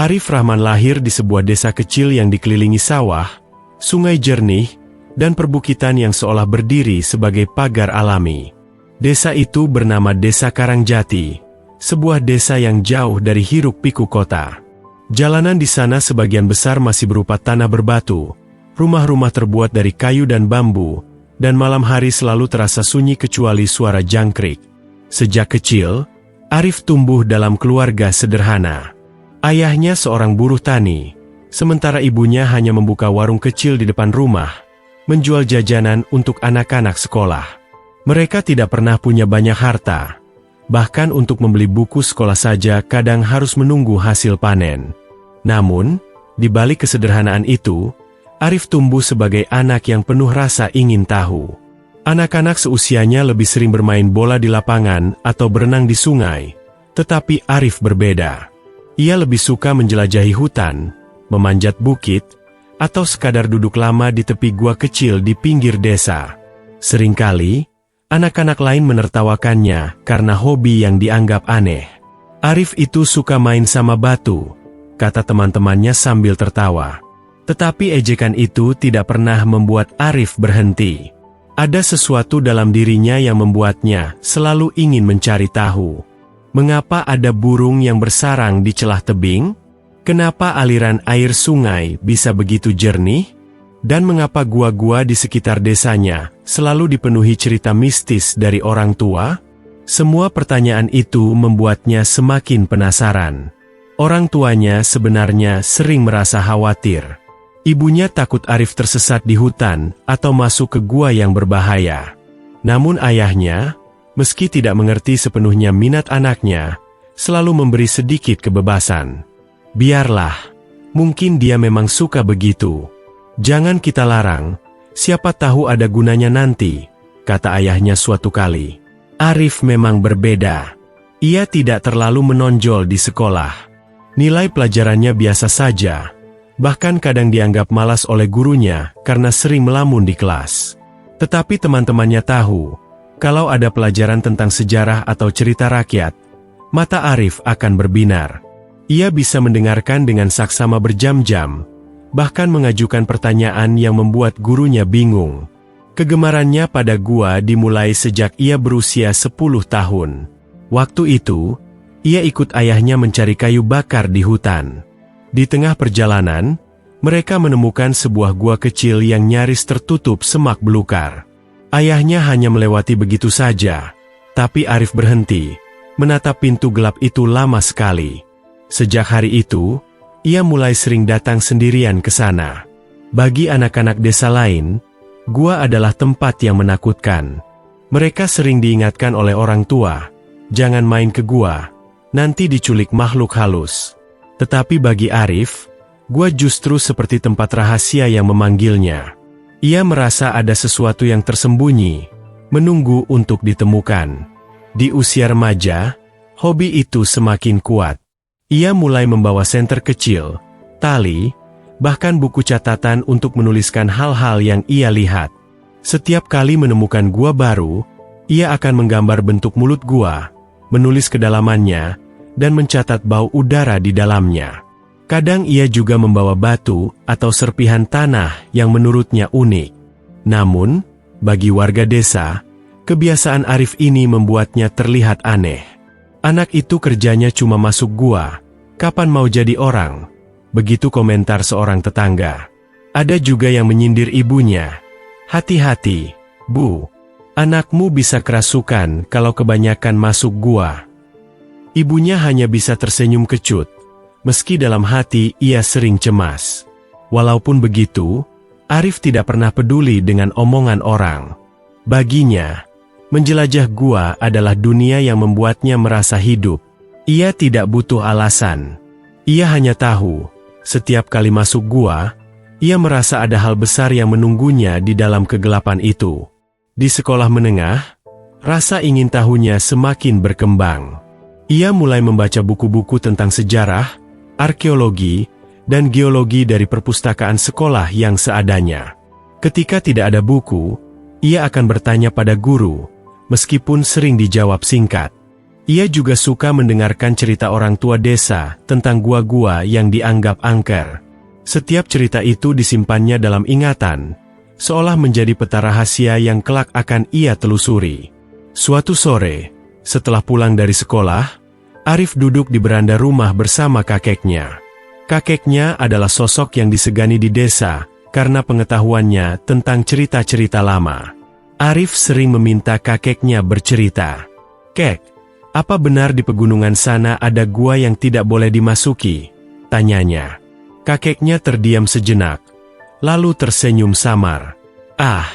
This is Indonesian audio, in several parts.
Arif Rahman lahir di sebuah desa kecil yang dikelilingi sawah, sungai jernih, dan perbukitan yang seolah berdiri sebagai pagar alami. Desa itu bernama Desa Karangjati, sebuah desa yang jauh dari hiruk-pikuk kota. Jalanan di sana sebagian besar masih berupa tanah berbatu, rumah-rumah terbuat dari kayu dan bambu, dan malam hari selalu terasa sunyi kecuali suara jangkrik. Sejak kecil, Arif tumbuh dalam keluarga sederhana. Ayahnya seorang buruh tani, sementara ibunya hanya membuka warung kecil di depan rumah, menjual jajanan untuk anak-anak sekolah. Mereka tidak pernah punya banyak harta. Bahkan untuk membeli buku sekolah saja kadang harus menunggu hasil panen. Namun, di balik kesederhanaan itu, Arif tumbuh sebagai anak yang penuh rasa ingin tahu. Anak-anak seusianya lebih sering bermain bola di lapangan atau berenang di sungai, tetapi Arif berbeda. Ia lebih suka menjelajahi hutan, memanjat bukit, atau sekadar duduk lama di tepi gua kecil di pinggir desa. Seringkali, anak-anak lain menertawakannya karena hobi yang dianggap aneh. Arif itu suka main sama batu, kata teman-temannya sambil tertawa. Tetapi ejekan itu tidak pernah membuat Arif berhenti. Ada sesuatu dalam dirinya yang membuatnya selalu ingin mencari tahu. Mengapa ada burung yang bersarang di celah tebing? Kenapa aliran air sungai bisa begitu jernih? Dan mengapa gua-gua di sekitar desanya selalu dipenuhi cerita mistis dari orang tua? Semua pertanyaan itu membuatnya semakin penasaran. Orang tuanya sebenarnya sering merasa khawatir. Ibunya takut Arif tersesat di hutan atau masuk ke gua yang berbahaya. Namun ayahnya, meski tidak mengerti sepenuhnya minat anaknya, selalu memberi sedikit kebebasan. Biarlah, mungkin dia memang suka begitu. Jangan kita larang, siapa tahu ada gunanya nanti, kata ayahnya suatu kali. Arif memang berbeda. Ia tidak terlalu menonjol di sekolah. Nilai pelajarannya biasa saja, bahkan kadang dianggap malas oleh gurunya karena sering melamun di kelas. Tetapi teman-temannya tahu, kalau ada pelajaran tentang sejarah atau cerita rakyat, mata Arif akan berbinar. Ia bisa mendengarkan dengan saksama berjam-jam, bahkan mengajukan pertanyaan yang membuat gurunya bingung. Kegemarannya pada gua dimulai sejak ia berusia 10 tahun. Waktu itu, ia ikut ayahnya mencari kayu bakar di hutan. Di tengah perjalanan, mereka menemukan sebuah gua kecil yang nyaris tertutup semak belukar. Ayahnya hanya melewati begitu saja, tapi Arif berhenti, menatap pintu gelap itu lama sekali. Sejak hari itu, ia mulai sering datang sendirian ke sana. Bagi anak-anak desa lain, gua adalah tempat yang menakutkan. Mereka sering diingatkan oleh orang tua, jangan main ke gua, nanti diculik makhluk halus. Tetapi bagi Arif, gua justru seperti tempat rahasia yang memanggilnya. Ia merasa ada sesuatu yang tersembunyi, menunggu untuk ditemukan. Di usia remaja, hobi itu semakin kuat. Ia mulai membawa senter kecil, tali, bahkan buku catatan untuk menuliskan hal-hal yang ia lihat. Setiap kali menemukan gua baru, ia akan menggambar bentuk mulut gua, menulis kedalamannya, dan mencatat bau udara di dalamnya. Kadang ia juga membawa batu atau serpihan tanah yang menurutnya unik. Namun, bagi warga desa, kebiasaan Arif ini membuatnya terlihat aneh. Anak itu kerjanya cuma masuk gua, kapan mau jadi orang? Begitu komentar seorang tetangga. Ada juga yang menyindir ibunya. Hati-hati, Bu. Anakmu bisa kerasukan kalau kebanyakan masuk gua. Ibunya hanya bisa tersenyum kecut. Meski dalam hati ia sering cemas. Walaupun begitu, Arif tidak pernah peduli dengan omongan orang. Baginya, menjelajah gua adalah dunia yang membuatnya merasa hidup. Ia tidak butuh alasan. Ia hanya tahu, setiap kali masuk gua, ia merasa ada hal besar yang menunggunya di dalam kegelapan itu. Di sekolah menengah, rasa ingin tahunya semakin berkembang. Ia mulai membaca buku-buku tentang sejarah, arkeologi, dan geologi dari perpustakaan sekolah yang seadanya. Ketika tidak ada buku, ia akan bertanya pada guru, meskipun sering dijawab singkat. Ia juga suka mendengarkan cerita orang tua desa tentang gua-gua yang dianggap angker. Setiap cerita itu disimpannya dalam ingatan, seolah menjadi peta rahasia yang kelak akan ia telusuri. Suatu sore, setelah pulang dari sekolah, Arif duduk di beranda rumah bersama kakeknya. Kakeknya adalah sosok yang disegani di desa karena pengetahuannya tentang cerita-cerita lama. Arif sering meminta kakeknya bercerita. "Kek, apa benar di pegunungan sana ada gua yang tidak boleh dimasuki?" tanyanya. Kakeknya terdiam sejenak, lalu tersenyum samar. "Ah,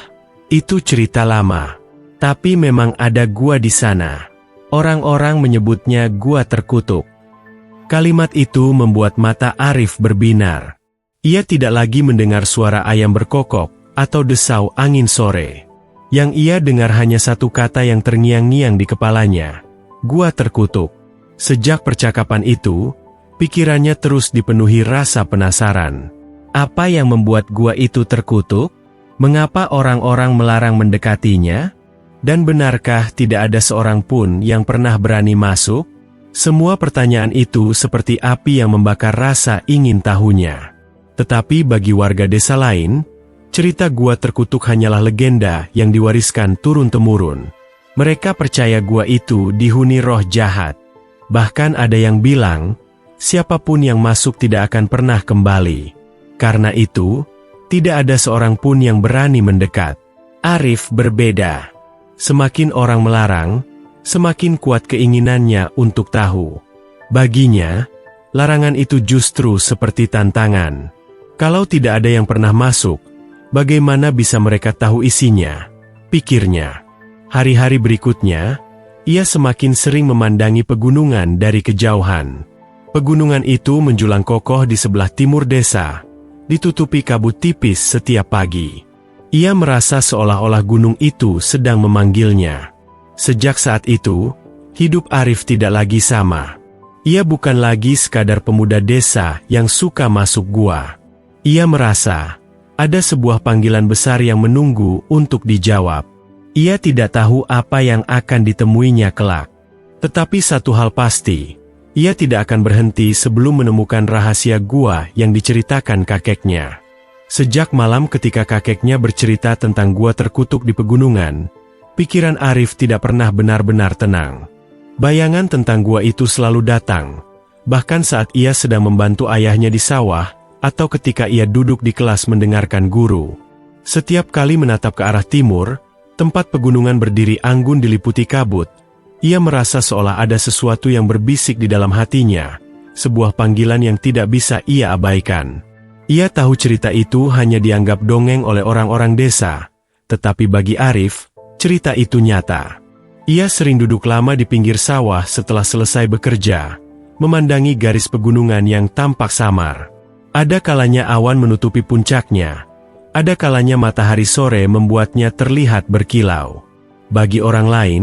itu cerita lama. Tapi memang ada gua di sana. Orang-orang menyebutnya gua terkutuk." Kalimat itu membuat mata Arif berbinar. Ia tidak lagi mendengar suara ayam berkokok atau desau angin sore. Yang ia dengar hanya satu kata yang terngiang-ngiang di kepalanya. Gua terkutuk. Sejak percakapan itu, pikirannya terus dipenuhi rasa penasaran. Apa yang membuat gua itu terkutuk? Mengapa orang-orang melarang mendekatinya? Dan benarkah tidak ada seorang pun yang pernah berani masuk? Semua pertanyaan itu seperti api yang membakar rasa ingin tahunya. Tetapi bagi warga desa lain, cerita gua terkutuk hanyalah legenda yang diwariskan turun-temurun. Mereka percaya gua itu dihuni roh jahat. Bahkan ada yang bilang, siapapun yang masuk tidak akan pernah kembali. Karena itu, tidak ada seorang pun yang berani mendekat. Arif berbeda. Semakin orang melarang, semakin kuat keinginannya untuk tahu. Baginya, larangan itu justru seperti tantangan. Kalau tidak ada yang pernah masuk, bagaimana bisa mereka tahu isinya? Pikirnya. Hari-hari berikutnya, ia semakin sering memandangi pegunungan dari kejauhan. Pegunungan itu menjulang kokoh di sebelah timur desa, ditutupi kabut tipis setiap pagi. Ia merasa seolah-olah gunung itu sedang memanggilnya. Sejak saat itu, hidup Arif tidak lagi sama. Ia bukan lagi sekadar pemuda desa yang suka masuk gua. Ia merasa ada sebuah panggilan besar yang menunggu untuk dijawab. Ia tidak tahu apa yang akan ditemuinya kelak. Tetapi satu hal pasti, ia tidak akan berhenti sebelum menemukan rahasia gua yang diceritakan kakeknya. Sejak malam ketika kakeknya bercerita tentang gua terkutuk di pegunungan, pikiran Arif tidak pernah benar-benar tenang. Bayangan tentang gua itu selalu datang, bahkan saat ia sedang membantu ayahnya di sawah, atau ketika ia duduk di kelas mendengarkan guru. Setiap kali menatap ke arah timur, tempat pegunungan berdiri anggun diliputi kabut, ia merasa seolah ada sesuatu yang berbisik di dalam hatinya, sebuah panggilan yang tidak bisa ia abaikan. Ia tahu cerita itu hanya dianggap dongeng oleh orang-orang desa, tetapi bagi Arif, cerita itu nyata. Ia sering duduk lama di pinggir sawah setelah selesai bekerja, memandangi garis pegunungan yang tampak samar. Ada kalanya awan menutupi puncaknya, ada kalanya matahari sore membuatnya terlihat berkilau. Bagi orang lain,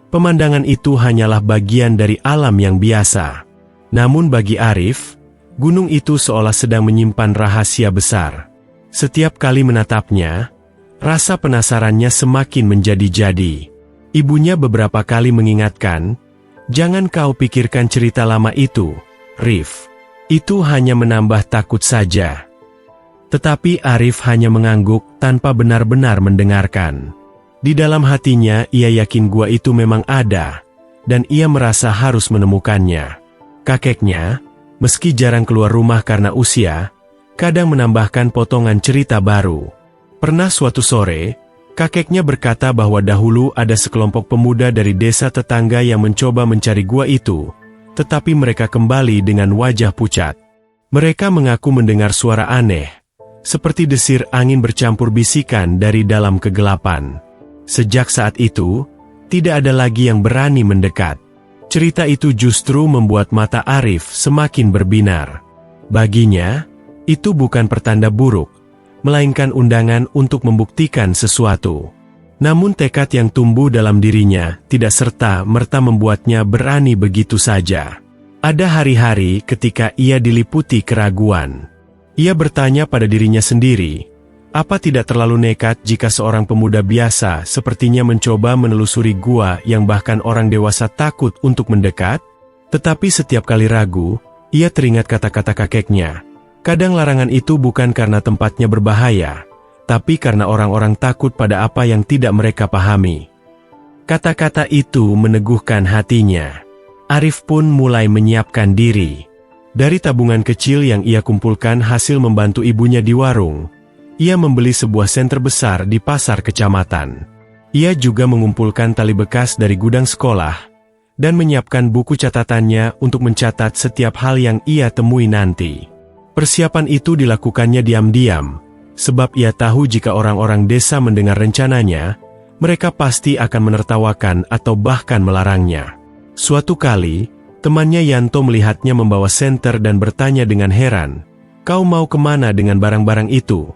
pemandangan itu hanyalah bagian dari alam yang biasa. Namun bagi Arif, gunung itu seolah sedang menyimpan rahasia besar. Setiap kali menatapnya, rasa penasarannya semakin menjadi-jadi. Ibunya beberapa kali mengingatkan, "Jangan kau pikirkan cerita lama itu, Rif. Itu hanya menambah takut saja." Tetapi Arif hanya mengangguk tanpa benar-benar mendengarkan. Di dalam hatinya ia yakin gua itu memang ada, dan ia merasa harus menemukannya. Kakeknya, meski jarang keluar rumah karena usia, kadang menambahkan potongan cerita baru. Pernah suatu sore, kakeknya berkata bahwa dahulu ada sekelompok pemuda dari desa tetangga yang mencoba mencari gua itu, tetapi mereka kembali dengan wajah pucat. Mereka mengaku mendengar suara aneh, seperti desir angin bercampur bisikan dari dalam kegelapan. Sejak saat itu, tidak ada lagi yang berani mendekat. Cerita itu justru membuat mata Arif semakin berbinar. Baginya, itu bukan pertanda buruk, melainkan undangan untuk membuktikan sesuatu. Namun tekad yang tumbuh dalam dirinya tidak serta-merta membuatnya berani begitu saja. Ada hari-hari ketika ia diliputi keraguan. Ia bertanya pada dirinya sendiri, Apa tidak terlalu nekat jika seorang pemuda biasa sepertinya mencoba menelusuri gua yang bahkan orang dewasa takut untuk mendekat? Tetapi setiap kali ragu, ia teringat kata-kata kakeknya. Kadang larangan itu bukan karena tempatnya berbahaya, tapi karena orang-orang takut pada apa yang tidak mereka pahami. Kata-kata itu meneguhkan hatinya. Arif pun mulai menyiapkan diri. Dari tabungan kecil yang ia kumpulkan hasil membantu ibunya di warung, ia membeli sebuah senter besar di pasar kecamatan. Ia juga mengumpulkan tali bekas dari gudang sekolah, dan menyiapkan buku catatannya untuk mencatat setiap hal yang ia temui nanti. Persiapan itu dilakukannya diam-diam, sebab ia tahu jika orang-orang desa mendengar rencananya, mereka pasti akan menertawakan atau bahkan melarangnya. Suatu kali, temannya Yanto melihatnya membawa senter dan bertanya dengan heran, "Kau mau kemana dengan barang-barang itu?"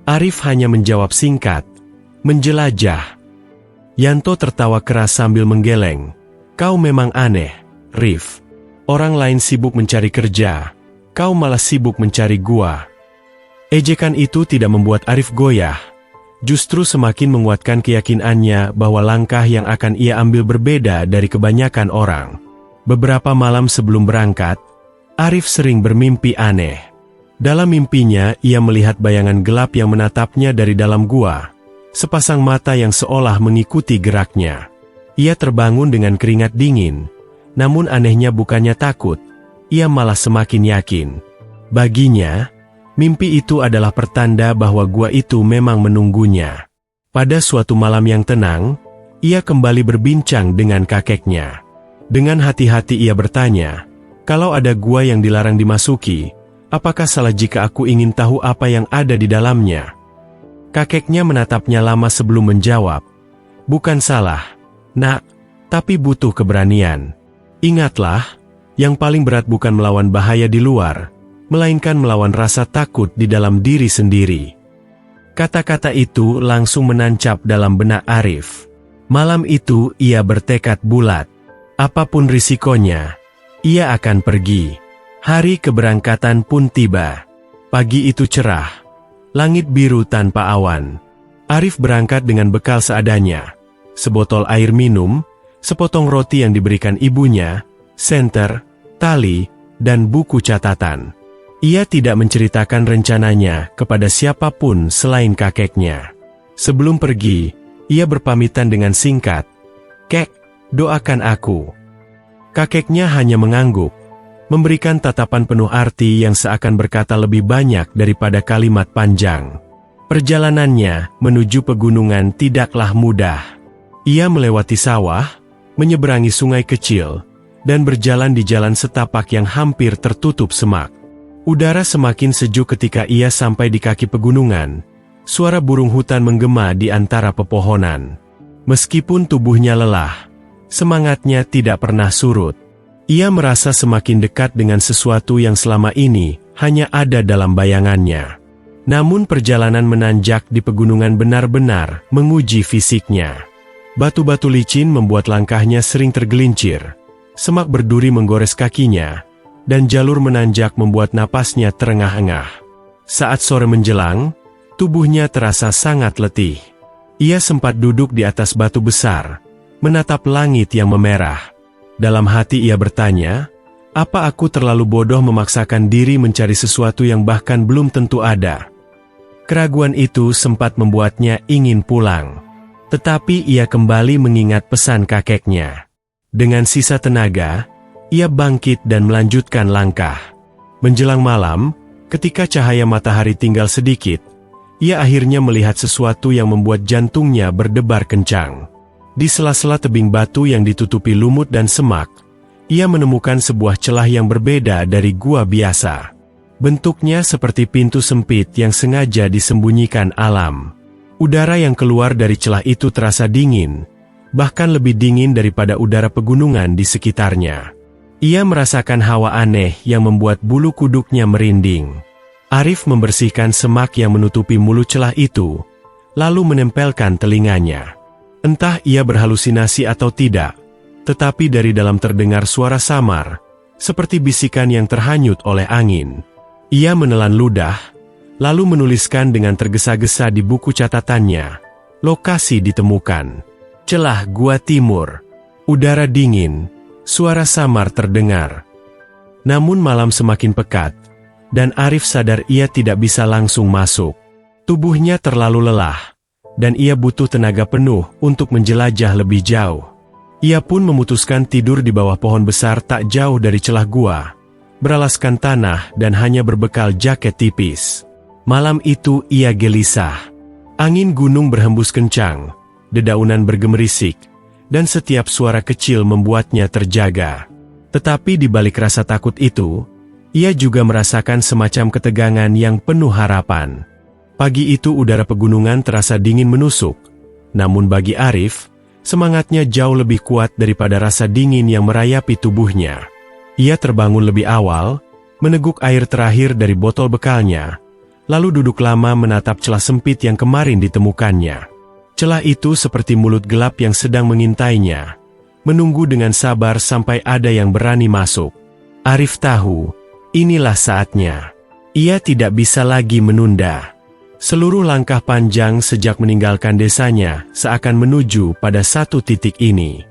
Arif hanya menjawab singkat, "Menjelajah." Yanto tertawa keras sambil menggeleng, "Kau memang aneh, Rif. Orang lain sibuk mencari kerja, kau malah sibuk mencari gua." Ejekan itu tidak membuat Arif goyah, justru semakin menguatkan keyakinannya bahwa langkah yang akan ia ambil berbeda dari kebanyakan orang. Beberapa malam sebelum berangkat, Arif sering bermimpi aneh. Dalam mimpinya, ia melihat bayangan gelap yang menatapnya dari dalam gua, sepasang mata yang seolah mengikuti geraknya. Ia terbangun dengan keringat dingin, namun anehnya bukannya takut, ia malah semakin yakin. Baginya, mimpi itu adalah pertanda bahwa gua itu memang menunggunya. Pada suatu malam yang tenang, ia kembali berbincang dengan kakeknya. Dengan hati-hati ia bertanya, "Kalau ada gua yang dilarang dimasuki, apakah salah jika aku ingin tahu apa yang ada di dalamnya?" Kakeknya menatapnya lama sebelum menjawab, "Bukan salah, Nak, tapi butuh keberanian. Ingatlah, yang paling berat bukan melawan bahaya di luar, melainkan melawan rasa takut di dalam diri sendiri." Kata-kata itu langsung menancap dalam benak Arif. Malam itu ia bertekad bulat. Apapun risikonya, ia akan pergi. Hari keberangkatan pun tiba. Pagi itu cerah, langit biru tanpa awan. Arif berangkat dengan bekal seadanya. Sebotol air minum, sepotong roti yang diberikan ibunya, senter, tali, dan buku catatan. Ia tidak menceritakan rencananya kepada siapapun selain kakeknya. Sebelum pergi, ia berpamitan dengan singkat, "Kek, doakan aku." Kakeknya hanya mengangguk, memberikan tatapan penuh arti yang seakan berkata lebih banyak daripada kalimat panjang. Perjalanannya menuju pegunungan tidaklah mudah. Ia melewati sawah, menyeberangi sungai kecil, dan berjalan di jalan setapak yang hampir tertutup semak. Udara semakin sejuk ketika ia sampai di kaki pegunungan. Suara burung hutan menggema di antara pepohonan. Meskipun tubuhnya lelah, semangatnya tidak pernah surut. Ia merasa semakin dekat dengan sesuatu yang selama ini hanya ada dalam bayangannya. Namun perjalanan menanjak di pegunungan benar-benar menguji fisiknya. Batu-batu licin membuat langkahnya sering tergelincir. Semak berduri menggores kakinya, dan jalur menanjak membuat napasnya terengah-engah. Saat sore menjelang, tubuhnya terasa sangat letih. Ia sempat duduk di atas batu besar, menatap langit yang memerah. Dalam hati ia bertanya, apa aku terlalu bodoh memaksakan diri mencari sesuatu yang bahkan belum tentu ada? Keraguan itu sempat membuatnya ingin pulang. Tetapi ia kembali mengingat pesan kakeknya. Dengan sisa tenaga, ia bangkit dan melanjutkan langkah. Menjelang malam, ketika cahaya matahari tinggal sedikit, ia akhirnya melihat sesuatu yang membuat jantungnya berdebar kencang. Di sela-sela tebing batu yang ditutupi lumut dan semak, ia menemukan sebuah celah yang berbeda dari gua biasa. Bentuknya seperti pintu sempit yang sengaja disembunyikan alam. Udara yang keluar dari celah itu terasa dingin, bahkan lebih dingin daripada udara pegunungan di sekitarnya. Ia merasakan hawa aneh yang membuat bulu kuduknya merinding. Arif membersihkan semak yang menutupi mulut celah itu, lalu menempelkan telinganya. Entah ia berhalusinasi atau tidak, tetapi dari dalam terdengar suara samar, seperti bisikan yang terhanyut oleh angin. Ia menelan ludah, Lalu menuliskan dengan tergesa-gesa di buku catatannya. Lokasi ditemukan. Celah Gua Timur. Udara dingin, suara samar terdengar. Namun malam semakin pekat, dan Arif sadar ia tidak bisa langsung masuk. Tubuhnya terlalu lelah, dan ia butuh tenaga penuh untuk menjelajah lebih jauh. Ia pun memutuskan tidur di bawah pohon besar tak jauh dari celah gua, beralaskan tanah dan hanya berbekal jaket tipis. Malam itu ia gelisah. Angin gunung berhembus kencang, dedaunan bergemerisik, dan setiap suara kecil membuatnya terjaga. Tetapi di balik rasa takut itu, ia juga merasakan semacam ketegangan yang penuh harapan. Pagi itu udara pegunungan terasa dingin menusuk, namun bagi Arif, semangatnya jauh lebih kuat daripada rasa dingin yang merayapi tubuhnya. Ia terbangun lebih awal, meneguk air terakhir dari botol bekalnya, lalu duduk lama menatap celah sempit yang kemarin ditemukannya. Celah itu seperti mulut gelap yang sedang mengintainya, menunggu dengan sabar sampai ada yang berani masuk. Arif tahu, inilah saatnya. Ia tidak bisa lagi menunda. Seluruh langkah panjang sejak meninggalkan desanya seakan menuju pada satu titik ini.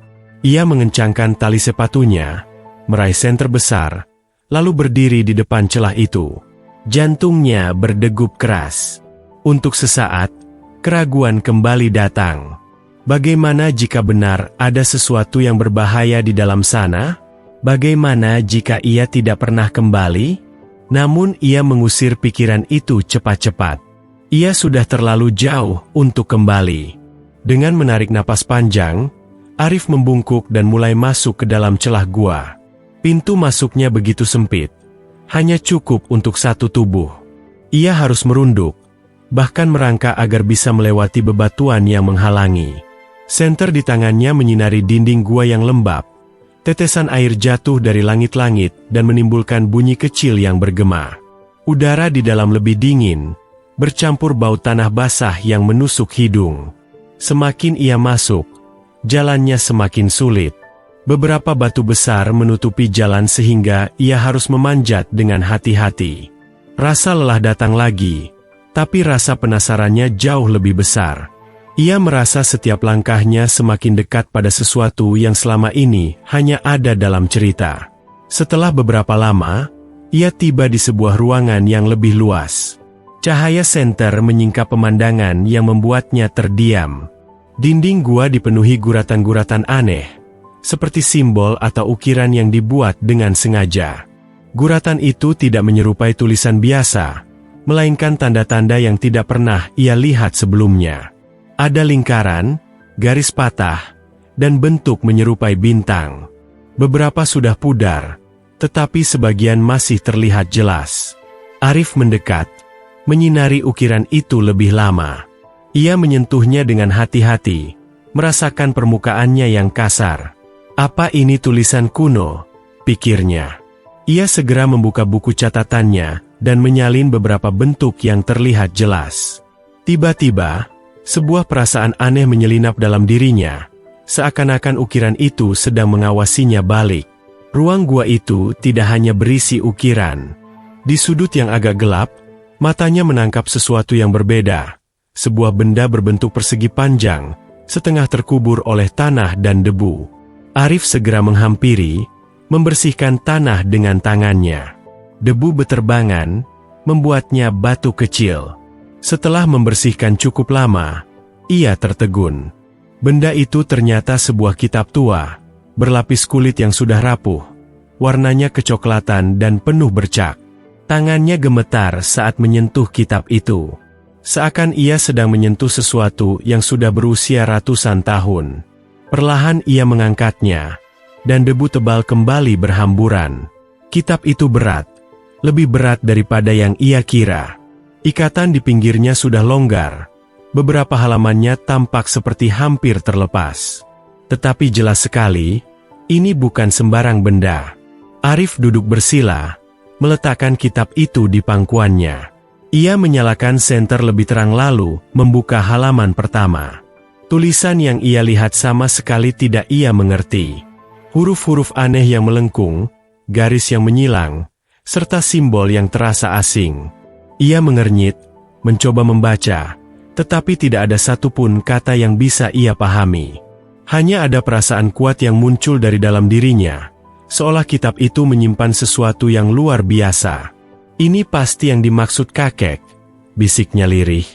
Ia mengencangkan tali sepatunya, meraih senter besar, lalu berdiri di depan celah itu. Jantungnya berdegup keras. Untuk sesaat, keraguan kembali datang. Bagaimana jika benar ada sesuatu yang berbahaya di dalam sana? Bagaimana jika ia tidak pernah kembali? Namun ia mengusir pikiran itu cepat-cepat. Ia sudah terlalu jauh untuk kembali. Dengan menarik napas panjang, Arif membungkuk dan mulai masuk ke dalam celah gua. Pintu masuknya begitu sempit. Hanya cukup untuk satu tubuh. Ia harus merunduk, bahkan merangkak agar bisa melewati bebatuan yang menghalangi. Senter di tangannya menyinari dinding gua yang lembab. Tetesan air jatuh dari langit-langit dan menimbulkan bunyi kecil yang bergema. Udara di dalam lebih dingin, bercampur bau tanah basah yang menusuk hidung. Semakin ia masuk, jalannya semakin sulit. Beberapa batu besar menutupi jalan sehingga ia harus memanjat dengan hati-hati. Rasa lelah datang lagi, tapi rasa penasarannya jauh lebih besar. Ia merasa setiap langkahnya semakin dekat pada sesuatu yang selama ini hanya ada dalam cerita. Setelah beberapa lama, ia tiba di sebuah ruangan yang lebih luas. Cahaya senter menyingkap pemandangan yang membuatnya terdiam. Dinding gua dipenuhi guratan-guratan aneh, seperti simbol atau ukiran yang dibuat dengan sengaja. Guratan itu tidak menyerupai tulisan biasa, melainkan tanda-tanda yang tidak pernah ia lihat sebelumnya. Ada lingkaran, garis patah, dan bentuk menyerupai bintang. Beberapa sudah pudar, tetapi sebagian masih terlihat jelas. Arif mendekat, menyinari ukiran itu lebih lama. Ia menyentuhnya dengan hati-hati, merasakan permukaannya yang kasar. Apa ini tulisan kuno? Pikirnya. Ia segera membuka buku catatannya dan menyalin beberapa bentuk yang terlihat jelas. Tiba-tiba, sebuah perasaan aneh menyelinap dalam dirinya, seakan-akan ukiran itu sedang mengawasinya balik. Ruang gua itu tidak hanya berisi ukiran. Di sudut yang agak gelap, matanya menangkap sesuatu yang berbeda. Sebuah benda berbentuk persegi panjang, setengah terkubur oleh tanah dan debu. Arif segera menghampiri, membersihkan tanah dengan tangannya. Debu beterbangan, membuatnya batu kecil. Setelah membersihkan cukup lama, ia tertegun. Benda itu ternyata sebuah kitab tua, berlapis kulit yang sudah rapuh, warnanya kecoklatan dan penuh bercak. Tangannya gemetar saat menyentuh kitab itu. Seakan ia sedang menyentuh sesuatu yang sudah berusia ratusan tahun. Perlahan ia mengangkatnya, dan debu tebal kembali berhamburan. Kitab itu berat, lebih berat daripada yang ia kira. Ikatan di pinggirnya sudah longgar, beberapa halamannya tampak seperti hampir terlepas. Tetapi jelas sekali, ini bukan sembarang benda. Arif duduk bersila, meletakkan kitab itu di pangkuannya. Ia menyalakan senter lebih terang lalu, membuka halaman pertama. Tulisan yang ia lihat sama sekali tidak ia mengerti. Huruf-huruf aneh yang melengkung, garis yang menyilang, serta simbol yang terasa asing. Ia mengernyit, mencoba membaca, tetapi tidak ada satupun kata yang bisa ia pahami. Hanya ada perasaan kuat yang muncul dari dalam dirinya, seolah kitab itu menyimpan sesuatu yang luar biasa. Ini pasti yang dimaksud kakek, bisiknya lirih.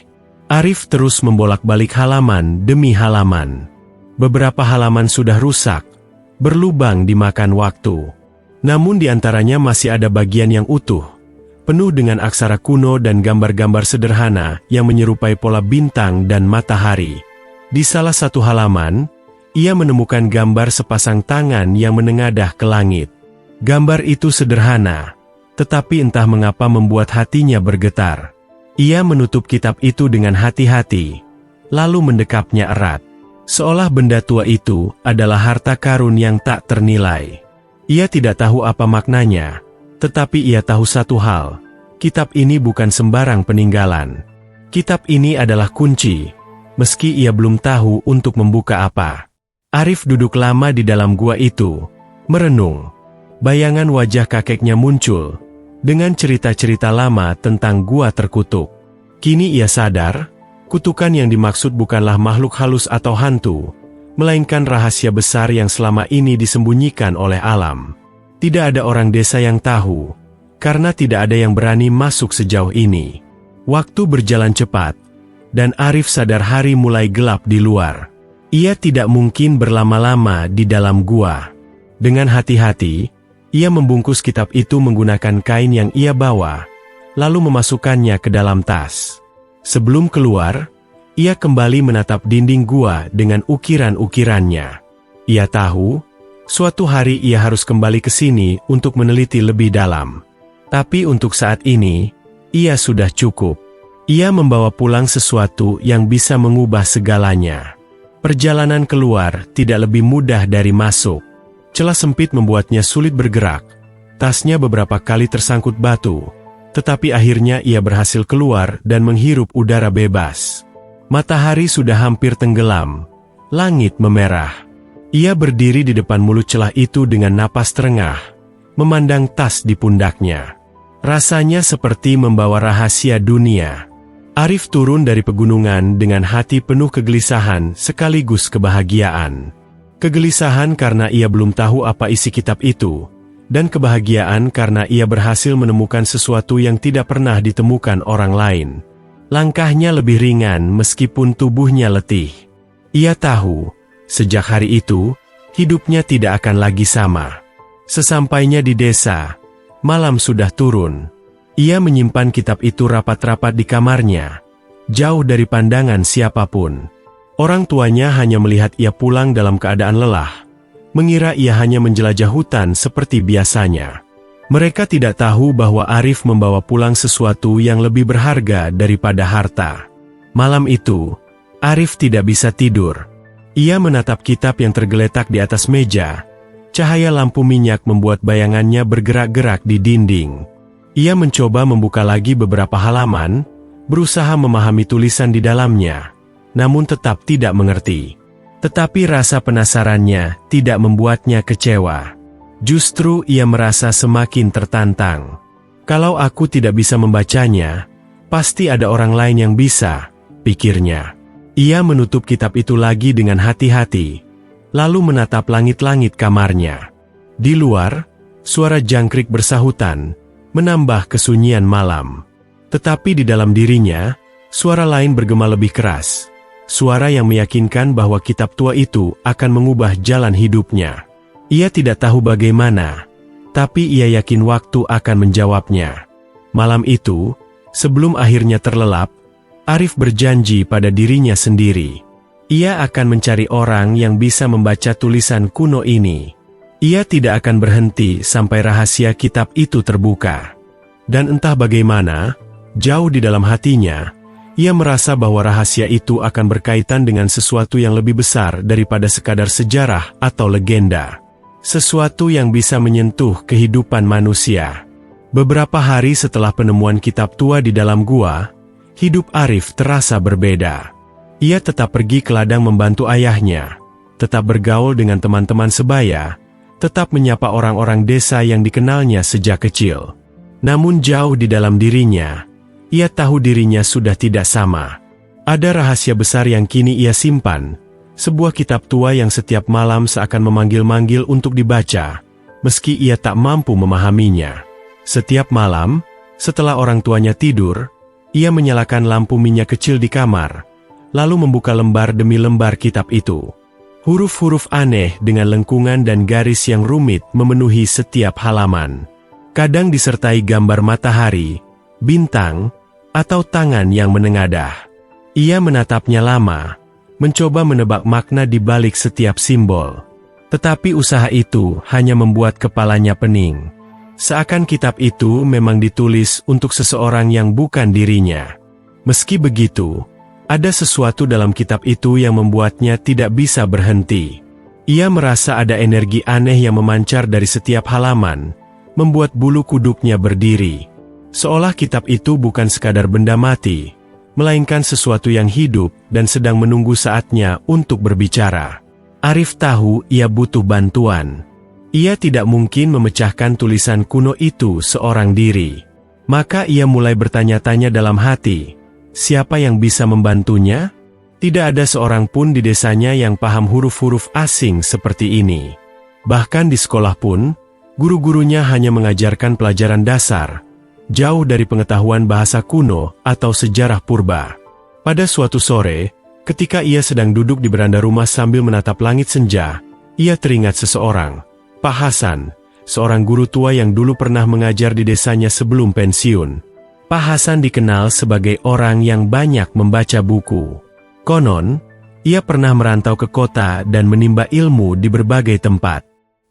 Arif terus membolak-balik halaman demi halaman. Beberapa halaman sudah rusak, berlubang dimakan waktu. Namun di antaranya masih ada bagian yang utuh, penuh dengan aksara kuno dan gambar-gambar sederhana yang menyerupai pola bintang dan matahari. Di salah satu halaman, ia menemukan gambar sepasang tangan yang menengadah ke langit. Gambar itu sederhana, tetapi entah mengapa membuat hatinya bergetar. Ia menutup kitab itu dengan hati-hati, lalu mendekapnya erat. Seolah benda tua itu adalah harta karun yang tak ternilai. Ia tidak tahu apa maknanya, tetapi ia tahu satu hal, kitab ini bukan sembarang peninggalan. Kitab ini adalah kunci, meski ia belum tahu untuk membuka apa. Arif duduk lama di dalam gua itu, merenung. Bayangan wajah kakeknya muncul, dengan cerita-cerita lama tentang gua terkutuk. Kini ia sadar, kutukan yang dimaksud bukanlah makhluk halus atau hantu, melainkan rahasia besar yang selama ini disembunyikan oleh alam. Tidak ada orang desa yang tahu, karena tidak ada yang berani masuk sejauh ini. Waktu berjalan cepat, dan Arif sadar hari mulai gelap di luar. Ia tidak mungkin berlama-lama di dalam gua. Dengan hati-hati, ia membungkus kitab itu menggunakan kain yang ia bawa, lalu memasukkannya ke dalam tas. Sebelum keluar, ia kembali menatap dinding gua dengan ukiran-ukirannya. Ia tahu, suatu hari ia harus kembali ke sini untuk meneliti lebih dalam. Tapi untuk saat ini, ia sudah cukup. Ia membawa pulang sesuatu yang bisa mengubah segalanya. Perjalanan keluar tidak lebih mudah dari masuk. Celah sempit membuatnya sulit bergerak. Tasnya beberapa kali tersangkut batu, tetapi akhirnya ia berhasil keluar dan menghirup udara bebas. Matahari sudah hampir tenggelam. Langit memerah. Ia berdiri di depan mulut celah itu dengan napas terengah, memandang tas di pundaknya. Rasanya seperti membawa rahasia dunia. Arif turun dari pegunungan dengan hati penuh kegelisahan sekaligus kebahagiaan. Kegelisahan karena ia belum tahu apa isi kitab itu, dan kebahagiaan karena ia berhasil menemukan sesuatu yang tidak pernah ditemukan orang lain. Langkahnya lebih ringan meskipun tubuhnya letih. Ia tahu, sejak hari itu, hidupnya tidak akan lagi sama. Sesampainya di desa, malam sudah turun. Ia menyimpan kitab itu rapat-rapat di kamarnya, jauh dari pandangan siapapun. Orang tuanya hanya melihat ia pulang dalam keadaan lelah, mengira ia hanya menjelajah hutan seperti biasanya. Mereka tidak tahu bahwa Arif membawa pulang sesuatu yang lebih berharga daripada harta. Malam itu, Arif tidak bisa tidur. Ia menatap kitab yang tergeletak di atas meja. Cahaya lampu minyak membuat bayangannya bergerak-gerak di dinding. Ia mencoba membuka lagi beberapa halaman, berusaha memahami tulisan di dalamnya, namun tetap tidak mengerti. Tetapi rasa penasarannya tidak membuatnya kecewa. Justru ia merasa semakin tertantang. Kalau aku tidak bisa membacanya, pasti ada orang lain yang bisa, pikirnya. Ia menutup kitab itu lagi dengan hati-hati, lalu menatap langit-langit kamarnya. Di luar, suara jangkrik bersahutan, menambah kesunyian malam. Tetapi di dalam dirinya, suara lain bergema lebih keras. Suara yang meyakinkan bahwa kitab tua itu akan mengubah jalan hidupnya. Ia tidak tahu bagaimana, tapi ia yakin waktu akan menjawabnya. Malam itu, sebelum akhirnya terlelap, Arif berjanji pada dirinya sendiri. Ia akan mencari orang yang bisa membaca tulisan kuno ini. Ia tidak akan berhenti sampai rahasia kitab itu terbuka. Dan entah bagaimana, jauh di dalam hatinya, ia merasa bahwa rahasia itu akan berkaitan dengan sesuatu yang lebih besar daripada sekadar sejarah atau legenda. Sesuatu yang bisa menyentuh kehidupan manusia. Beberapa hari setelah penemuan kitab tua di dalam gua, hidup Arif terasa berbeda. Ia tetap pergi ke ladang membantu ayahnya, tetap bergaul dengan teman-teman sebaya, tetap menyapa orang-orang desa yang dikenalnya sejak kecil. Namun jauh di dalam dirinya, Ia tahu dirinya sudah tidak sama. Ada rahasia besar yang kini ia simpan, sebuah kitab tua yang setiap malam seakan memanggil-manggil untuk dibaca, meski ia tak mampu memahaminya. Setiap malam, setelah orang tuanya tidur, ia menyalakan lampu minyak kecil di kamar, lalu membuka lembar demi lembar kitab itu. Huruf-huruf aneh dengan lengkungan dan garis yang rumit memenuhi setiap halaman. Kadang disertai gambar matahari, bintang, atau tangan yang menengadah. Ia menatapnya lama, mencoba menebak makna di balik setiap simbol. Tetapi usaha itu hanya membuat kepalanya pening. Seakan kitab itu memang ditulis untuk seseorang yang bukan dirinya. Meski begitu, ada sesuatu dalam kitab itu yang membuatnya tidak bisa berhenti. Ia merasa ada energi aneh yang memancar dari setiap halaman, membuat bulu kuduknya berdiri. Seolah kitab itu bukan sekadar benda mati, melainkan sesuatu yang hidup dan sedang menunggu saatnya untuk berbicara. Arif tahu ia butuh bantuan. Ia tidak mungkin memecahkan tulisan kuno itu seorang diri. Maka ia mulai bertanya-tanya dalam hati, siapa yang bisa membantunya? Tidak ada seorang pun di desanya yang paham huruf-huruf asing seperti ini. Bahkan di sekolah pun, guru-gurunya hanya mengajarkan pelajaran dasar, jauh dari pengetahuan bahasa kuno atau sejarah purba. Pada suatu sore, ketika ia sedang duduk di beranda rumah sambil menatap langit senja, ia teringat seseorang, Pak Hasan, seorang guru tua yang dulu pernah mengajar di desanya sebelum pensiun. Pak Hasan dikenal sebagai orang yang banyak membaca buku. Konon, ia pernah merantau ke kota dan menimba ilmu di berbagai tempat.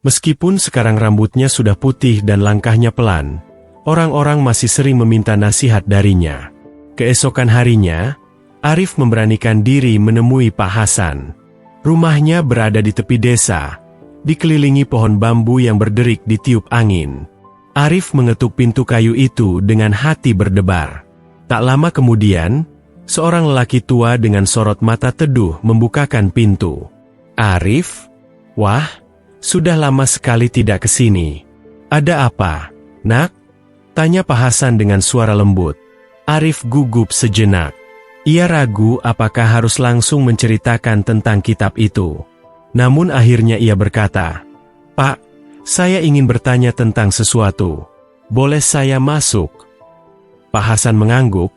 Meskipun sekarang rambutnya sudah putih dan langkahnya pelan, orang-orang masih sering meminta nasihat darinya. Keesokan harinya, Arif memberanikan diri menemui Pak Hasan. Rumahnya berada di tepi desa, dikelilingi pohon bambu yang berderik di tiup angin. Arif mengetuk pintu kayu itu dengan hati berdebar. Tak lama kemudian, seorang lelaki tua dengan sorot mata teduh membukakan pintu. "Arif? Wah, sudah lama sekali tidak ke sini. Ada apa, Nak?" tanya Pak Hasan dengan suara lembut. Arif gugup sejenak. Ia ragu apakah harus langsung menceritakan tentang kitab itu. Namun akhirnya ia berkata, "Pak, saya ingin bertanya tentang sesuatu. Boleh saya masuk?" Pak Hasan mengangguk,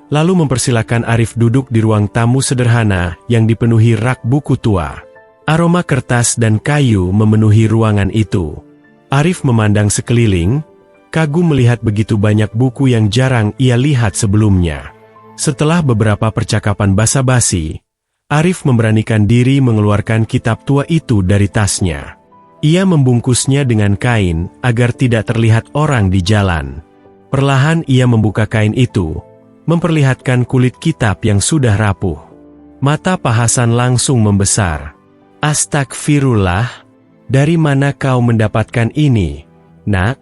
lalu mempersilakan Arif duduk di ruang tamu sederhana yang dipenuhi rak buku tua. Aroma kertas dan kayu memenuhi ruangan itu. Arif memandang sekeliling, kagum melihat begitu banyak buku yang jarang ia lihat sebelumnya. Setelah beberapa percakapan basa-basi, Arif memberanikan diri mengeluarkan kitab tua itu dari tasnya. Ia membungkusnya dengan kain agar tidak terlihat orang di jalan. Perlahan ia membuka kain itu, memperlihatkan kulit kitab yang sudah rapuh. Mata Pak Hasan langsung membesar. "Astagfirullah, dari mana kau mendapatkan ini, Nak?"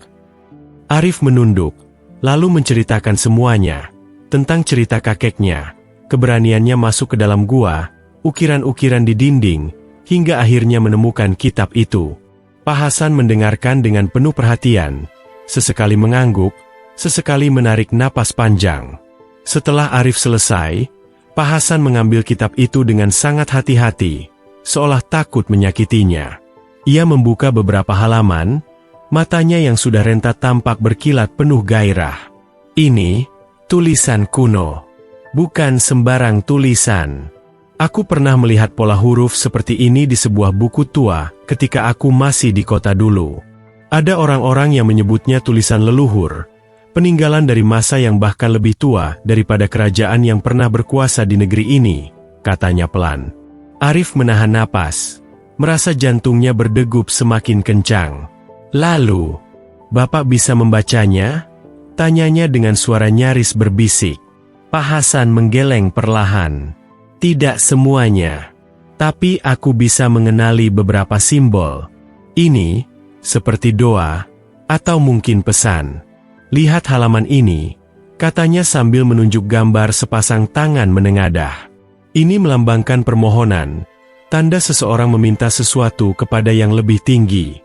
Arif menunduk, lalu menceritakan semuanya, tentang cerita kakeknya, keberaniannya masuk ke dalam gua, ukiran-ukiran di dinding, hingga akhirnya menemukan kitab itu. Pak Hasan mendengarkan dengan penuh perhatian, sesekali mengangguk, sesekali menarik napas panjang. Setelah Arif selesai, Pak Hasan mengambil kitab itu dengan sangat hati-hati, seolah takut menyakitinya. Ia membuka beberapa halaman, matanya yang sudah rentat tampak berkilat penuh gairah. "Ini tulisan kuno, bukan sembarang tulisan. Aku pernah melihat pola huruf seperti ini di sebuah buku tua ketika aku masih di kota dulu. Ada orang-orang yang menyebutnya tulisan leluhur, peninggalan dari masa yang bahkan lebih tua daripada kerajaan yang pernah berkuasa di negeri ini," katanya pelan. Arif menahan napas, merasa jantungnya berdegup semakin kencang. "Lalu, Bapak bisa membacanya?" tanyanya dengan suara nyaris berbisik. Pak Hasan menggeleng perlahan. "Tidak semuanya, tapi aku bisa mengenali beberapa simbol. Ini, seperti doa, atau mungkin pesan. Lihat halaman ini," katanya sambil menunjuk gambar sepasang tangan menengadah. Ini melambangkan permohonan, tanda seseorang meminta sesuatu kepada yang lebih tinggi.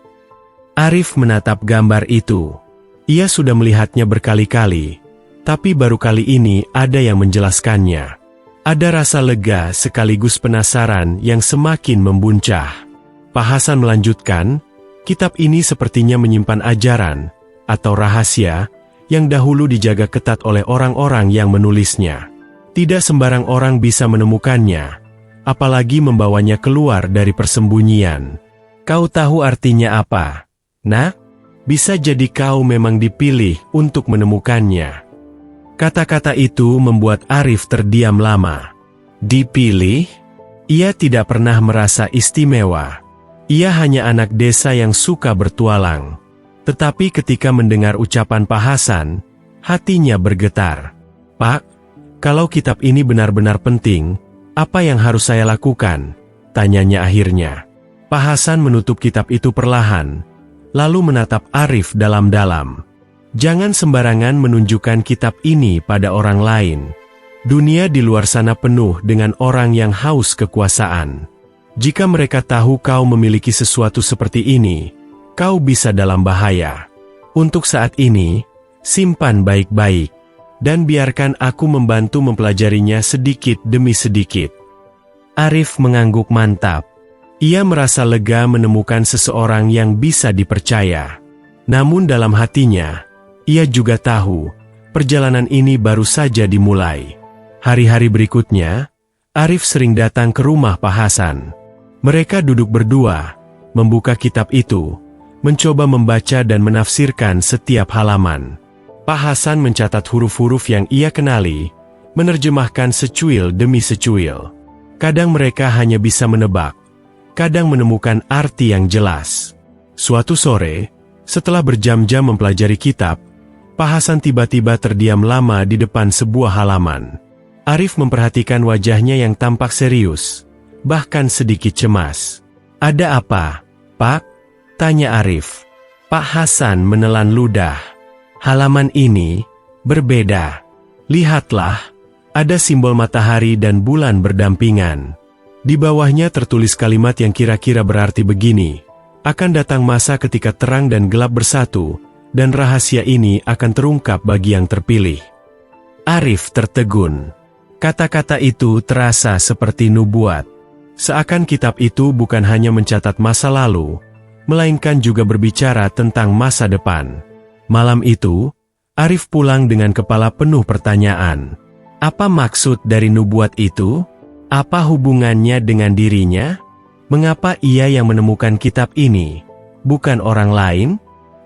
Arif menatap gambar itu. Ia sudah melihatnya berkali-kali, Tapi baru kali ini ada yang menjelaskannya. Ada rasa lega sekaligus penasaran yang semakin membuncah. Pak Hasan melanjutkan, kitab ini sepertinya menyimpan ajaran atau rahasia yang dahulu dijaga ketat oleh orang-orang yang menulisnya. Tidak sembarang orang bisa menemukannya, apalagi membawanya keluar dari persembunyian. Kau tahu artinya apa? Nah, bisa jadi kau memang dipilih untuk menemukannya. Kata-kata itu membuat Arif terdiam lama. Dipilih? Ia tidak pernah merasa istimewa. Ia hanya anak desa yang suka bertualang. Tetapi ketika mendengar ucapan Pak Hasan, hatinya bergetar. Pak, kalau kitab ini benar-benar penting, apa yang harus saya lakukan? Tanyanya akhirnya. Pak Hasan menutup kitab itu perlahan, lalu menatap Arif dalam-dalam. Jangan sembarangan menunjukkan kitab ini pada orang lain. Dunia di luar sana penuh dengan orang yang haus kekuasaan. Jika mereka tahu kau memiliki sesuatu seperti ini, kau bisa dalam bahaya. Untuk saat ini, simpan baik-baik, dan biarkan aku membantu mempelajarinya sedikit demi sedikit. Arif mengangguk mantap. Ia merasa lega menemukan seseorang yang bisa dipercaya. Namun dalam hatinya, ia juga tahu, perjalanan ini baru saja dimulai. Hari-hari berikutnya, Arif sering datang ke rumah Pak Hasan. Mereka duduk berdua, membuka kitab itu, mencoba membaca dan menafsirkan setiap halaman. Pak Hasan mencatat huruf-huruf yang ia kenali, menerjemahkan secuil demi secuil. Kadang mereka hanya bisa menebak, kadang menemukan arti yang jelas. Suatu sore, setelah berjam-jam mempelajari kitab, Pak Hasan tiba-tiba terdiam lama di depan sebuah halaman. Arif memperhatikan wajahnya yang tampak serius, bahkan sedikit cemas. Ada apa, Pak? Tanya Arif. Pak Hasan menelan ludah. Halaman ini berbeda. Lihatlah, ada simbol matahari dan bulan berdampingan. Di bawahnya tertulis kalimat yang kira-kira berarti begini. Akan datang masa ketika terang dan gelap bersatu, dan rahasia ini akan terungkap bagi yang terpilih. Arif tertegun. Kata-kata itu terasa seperti nubuat. Seakan kitab itu bukan hanya mencatat masa lalu, melainkan juga berbicara tentang masa depan. Malam itu, Arif pulang dengan kepala penuh pertanyaan. Apa maksud dari nubuat itu? Apa hubungannya dengan dirinya? Mengapa ia yang menemukan kitab ini, bukan orang lain?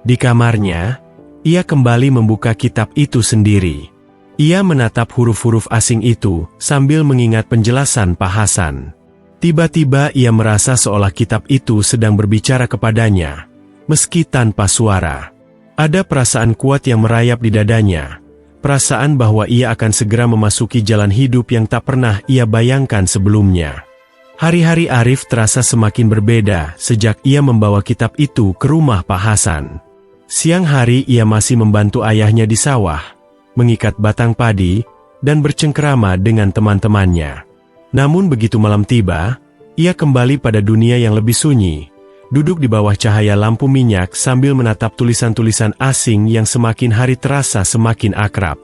Di kamarnya, ia kembali membuka kitab itu sendiri. Ia menatap huruf-huruf asing itu sambil mengingat penjelasan Pak Hasan. Tiba-tiba ia merasa seolah kitab itu sedang berbicara kepadanya, meski tanpa suara. Ada perasaan kuat yang merayap di dadanya, perasaan bahwa ia akan segera memasuki jalan hidup yang tak pernah ia bayangkan sebelumnya. Hari-hari Arif terasa semakin berbeda sejak ia membawa kitab itu ke rumah Pak Hasan. Siang hari ia masih membantu ayahnya di sawah, mengikat batang padi, dan bercengkerama dengan teman-temannya. Namun begitu malam tiba, ia kembali pada dunia yang lebih sunyi, duduk di bawah cahaya lampu minyak sambil menatap tulisan-tulisan asing yang semakin hari terasa semakin akrab.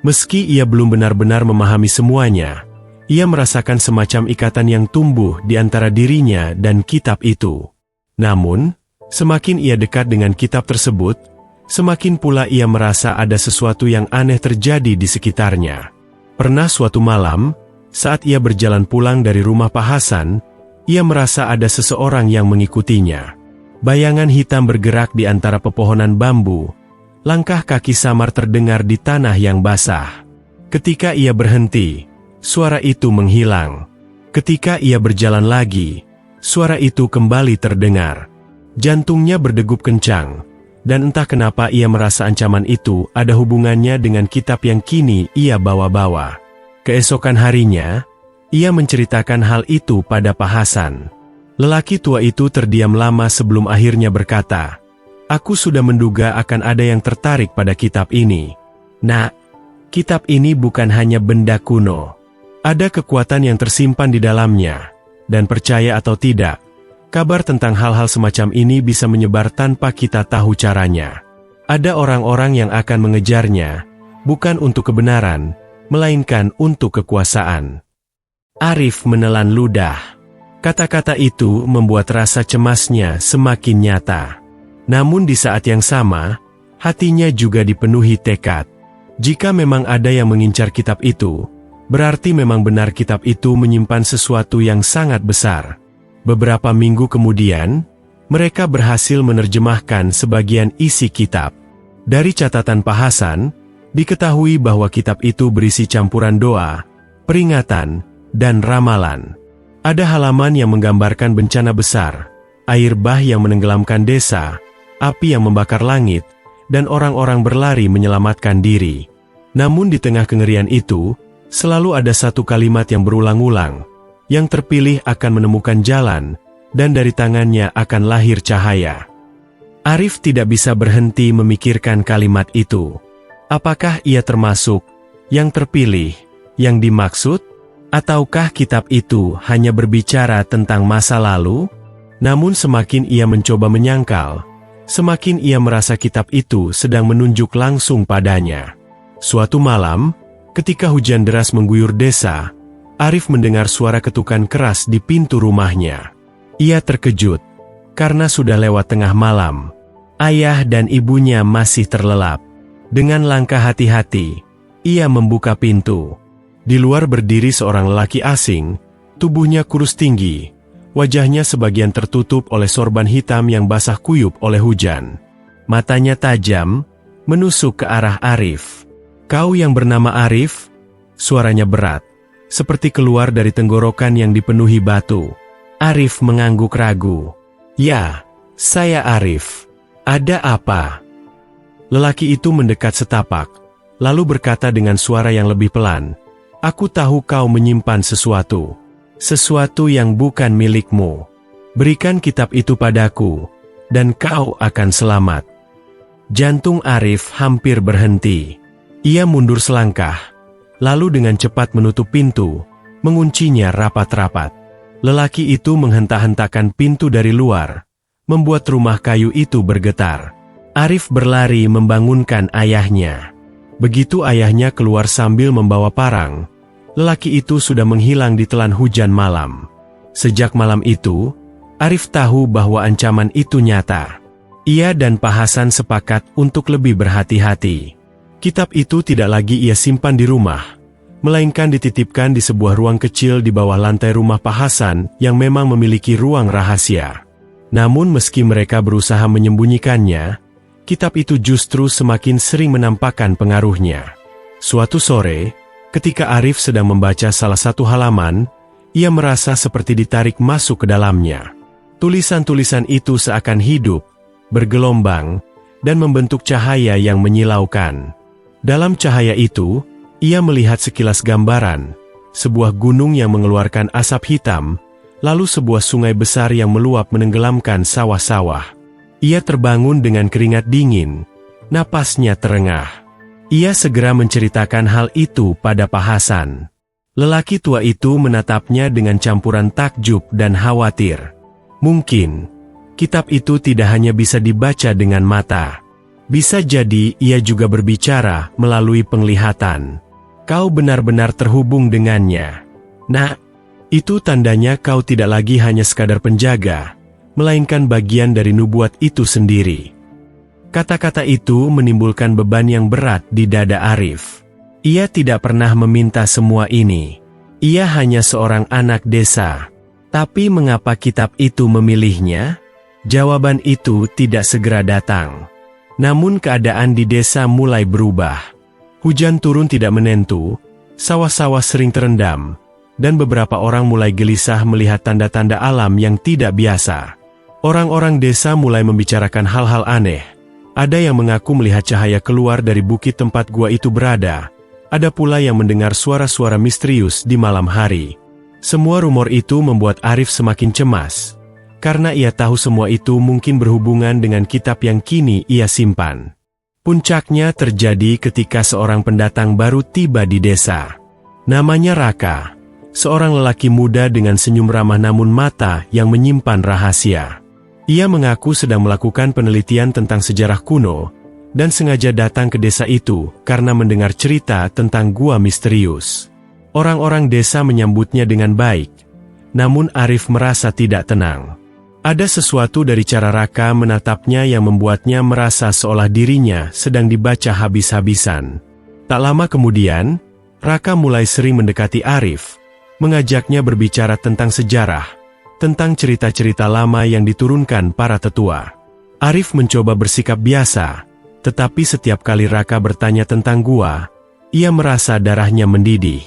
Meski ia belum benar-benar memahami semuanya, ia merasakan semacam ikatan yang tumbuh di antara dirinya dan kitab itu. Namun, semakin ia dekat dengan kitab tersebut, semakin pula ia merasa ada sesuatu yang aneh terjadi di sekitarnya. Pernah suatu malam, saat ia berjalan pulang dari rumah Pak Hasan, ia merasa ada seseorang yang mengikutinya. Bayangan hitam bergerak di antara pepohonan bambu. Langkah kaki samar terdengar di tanah yang basah. Ketika ia berhenti, suara itu menghilang. Ketika ia berjalan lagi, suara itu kembali terdengar. Jantungnya berdegup kencang, dan entah kenapa ia merasa ancaman itu ada hubungannya dengan kitab yang kini ia bawa-bawa. Keesokan harinya, ia menceritakan hal itu pada Pak Hasan. Lelaki tua itu terdiam lama sebelum akhirnya berkata, "Aku sudah menduga akan ada yang tertarik pada kitab ini. Nak, kitab ini bukan hanya benda kuno. Ada kekuatan yang tersimpan di dalamnya, dan percaya atau tidak, kabar tentang hal-hal semacam ini bisa menyebar tanpa kita tahu caranya. Ada orang-orang yang akan mengejarnya, bukan untuk kebenaran, melainkan untuk kekuasaan. Arif menelan ludah. Kata-kata itu membuat rasa cemasnya semakin nyata. Namun di saat yang sama, hatinya juga dipenuhi tekad. Jika memang ada yang mengincar kitab itu, berarti memang benar kitab itu menyimpan sesuatu yang sangat besar. Beberapa minggu kemudian, mereka berhasil menerjemahkan sebagian isi kitab. Dari catatan Pak Hasan, diketahui bahwa kitab itu berisi campuran doa, peringatan, dan ramalan. Ada halaman yang menggambarkan bencana besar, air bah yang menenggelamkan desa, api yang membakar langit, dan orang-orang berlari menyelamatkan diri. Namun di tengah kengerian itu, selalu ada satu kalimat yang berulang-ulang, yang terpilih akan menemukan jalan, dan dari tangannya akan lahir cahaya. Arif tidak bisa berhenti memikirkan kalimat itu. Apakah ia termasuk yang terpilih, yang dimaksud? Ataukah kitab itu hanya berbicara tentang masa lalu? Namun semakin ia mencoba menyangkal, semakin ia merasa kitab itu sedang menunjuk langsung padanya. Suatu malam, ketika hujan deras mengguyur desa, Arif mendengar suara ketukan keras di pintu rumahnya. Ia terkejut, karena sudah lewat tengah malam. Ayah dan ibunya masih terlelap. Dengan langkah hati-hati, ia membuka pintu. Di luar berdiri seorang lelaki asing, tubuhnya kurus tinggi, wajahnya sebagian tertutup oleh sorban hitam yang basah kuyup oleh hujan. Matanya tajam, menusuk ke arah Arif. "Kau yang bernama Arif?" Suaranya berat, seperti keluar dari tenggorokan yang dipenuhi batu. Arif mengangguk ragu. "Ya, saya Arif. Ada apa?" Lelaki itu mendekat setapak, lalu berkata dengan suara yang lebih pelan, "Aku tahu kau menyimpan sesuatu. Sesuatu yang bukan milikmu. Berikan kitab itu padaku, dan kau akan selamat." Jantung Arif hampir berhenti. Ia mundur selangkah, lalu dengan cepat menutup pintu, menguncinya rapat-rapat. Lelaki itu menghentak-hentakan pintu dari luar, membuat rumah kayu itu bergetar. Arif berlari membangunkan ayahnya. Begitu ayahnya keluar sambil membawa parang, lelaki itu sudah menghilang di telan hujan malam. Sejak malam itu, Arif tahu bahwa ancaman itu nyata. Ia dan Pak Hasan sepakat untuk lebih berhati-hati. Kitab itu tidak lagi ia simpan di rumah, melainkan dititipkan di sebuah ruang kecil di bawah lantai rumah Pak Hasan yang memang memiliki ruang rahasia. Namun meski mereka berusaha menyembunyikannya, kitab itu justru semakin sering menampakkan pengaruhnya. Suatu sore, ketika Arif sedang membaca salah satu halaman, ia merasa seperti ditarik masuk ke dalamnya. Tulisan-tulisan itu seakan hidup, bergelombang, dan membentuk cahaya yang menyilaukan. Dalam cahaya itu, ia melihat sekilas gambaran, sebuah gunung yang mengeluarkan asap hitam, lalu sebuah sungai besar yang meluap menenggelamkan sawah-sawah. Ia terbangun dengan keringat dingin, napasnya terengah. Ia segera menceritakan hal itu pada Pak Hasan. Lelaki tua itu menatapnya dengan campuran takjub dan khawatir. Mungkin, kitab itu tidak hanya bisa dibaca dengan mata. Bisa jadi ia juga berbicara melalui penglihatan. Kau benar-benar terhubung dengannya. Nah, itu tandanya kau tidak lagi hanya sekadar penjaga, melainkan bagian dari nubuat itu sendiri. Kata-kata itu menimbulkan beban yang berat di dada Arif. Ia tidak pernah meminta semua ini. Ia hanya seorang anak desa. Tapi mengapa kitab itu memilihnya? Jawaban itu tidak segera datang. Namun keadaan di desa mulai berubah. Hujan turun tidak menentu, sawah-sawah sering terendam, dan beberapa orang mulai gelisah melihat tanda-tanda alam yang tidak biasa. Orang-orang desa mulai membicarakan hal-hal aneh. Ada yang mengaku melihat cahaya keluar dari bukit tempat gua itu berada. Ada pula yang mendengar suara-suara misterius di malam hari. Semua rumor itu membuat Arif semakin cemas, karena ia tahu semua itu mungkin berhubungan dengan kitab yang kini ia simpan. Puncaknya terjadi ketika seorang pendatang baru tiba di desa. Namanya Raka, seorang lelaki muda dengan senyum ramah namun mata yang menyimpan rahasia. Ia mengaku sedang melakukan penelitian tentang sejarah kuno, dan sengaja datang ke desa itu karena mendengar cerita tentang gua misterius. Orang-orang desa menyambutnya dengan baik, namun Arif merasa tidak tenang. Ada sesuatu dari cara Raka menatapnya yang membuatnya merasa seolah dirinya sedang dibaca habis-habisan. Tak lama kemudian, Raka mulai sering mendekati Arif, mengajaknya berbicara tentang sejarah, tentang cerita-cerita lama yang diturunkan para tetua. Arif mencoba bersikap biasa, tetapi setiap kali Raka bertanya tentang gua, ia merasa darahnya mendidih.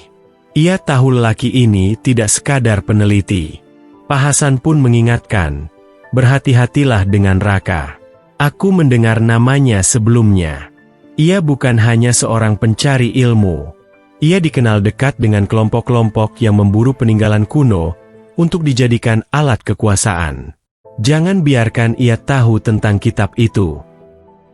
Ia tahu lelaki ini tidak sekadar peneliti. Pak Hasan pun mengingatkan, berhati-hatilah dengan Raka. Aku mendengar namanya sebelumnya. Ia bukan hanya seorang pencari ilmu. Ia dikenal dekat dengan kelompok-kelompok yang memburu peninggalan kuno untuk dijadikan alat kekuasaan. Jangan biarkan ia tahu tentang kitab itu.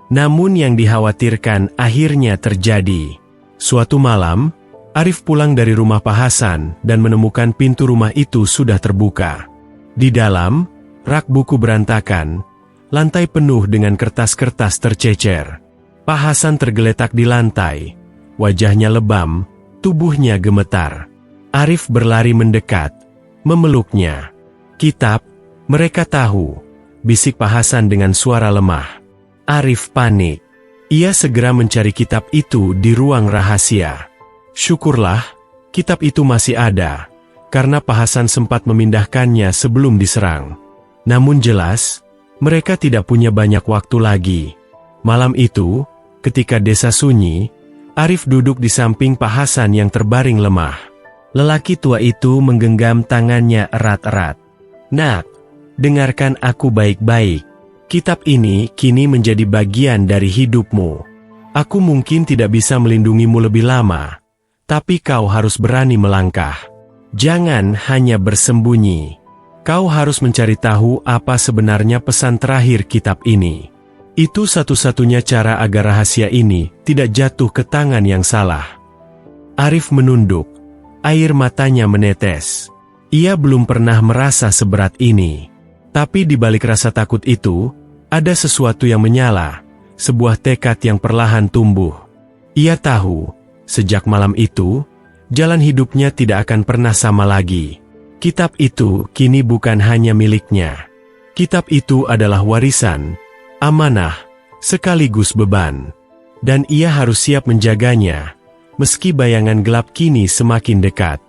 Namun yang dikhawatirkan akhirnya terjadi. Suatu malam, Arif pulang dari rumah Pak Hasan dan menemukan pintu rumah itu sudah terbuka. Di dalam, rak buku berantakan, lantai penuh dengan kertas-kertas tercecer. Pak Hasan tergeletak di lantai, wajahnya lebam, tubuhnya gemetar. Arif berlari mendekat, memeluknya. Kitab, mereka tahu, bisik Pak Hasan dengan suara lemah. Arif panik. Ia segera mencari kitab itu di ruang rahasia. Syukurlah, kitab itu masih ada, karena Pak Hasan sempat memindahkannya sebelum diserang. Namun jelas, mereka tidak punya banyak waktu lagi. Malam itu, ketika desa sunyi, Arif duduk di samping Pak Hasan yang terbaring lemah. Lelaki tua itu menggenggam tangannya erat-erat. "Nak, dengarkan aku baik-baik. Kitab ini kini menjadi bagian dari hidupmu. Aku mungkin tidak bisa melindungimu lebih lama. Tapi kau harus berani melangkah. Jangan hanya bersembunyi. Kau harus mencari tahu apa sebenarnya pesan terakhir kitab ini. Itu satu-satunya cara agar rahasia ini tidak jatuh ke tangan yang salah." Arif menunduk. Air matanya menetes. Ia belum pernah merasa seberat ini. Tapi di balik rasa takut itu, ada sesuatu yang menyala, sebuah tekad yang perlahan tumbuh. Ia tahu, sejak malam itu, jalan hidupnya tidak akan pernah sama lagi. Kitab itu kini bukan hanya miliknya. Kitab itu adalah warisan, amanah, sekaligus beban. Dan ia harus siap menjaganya, meski bayangan gelap kini semakin dekat.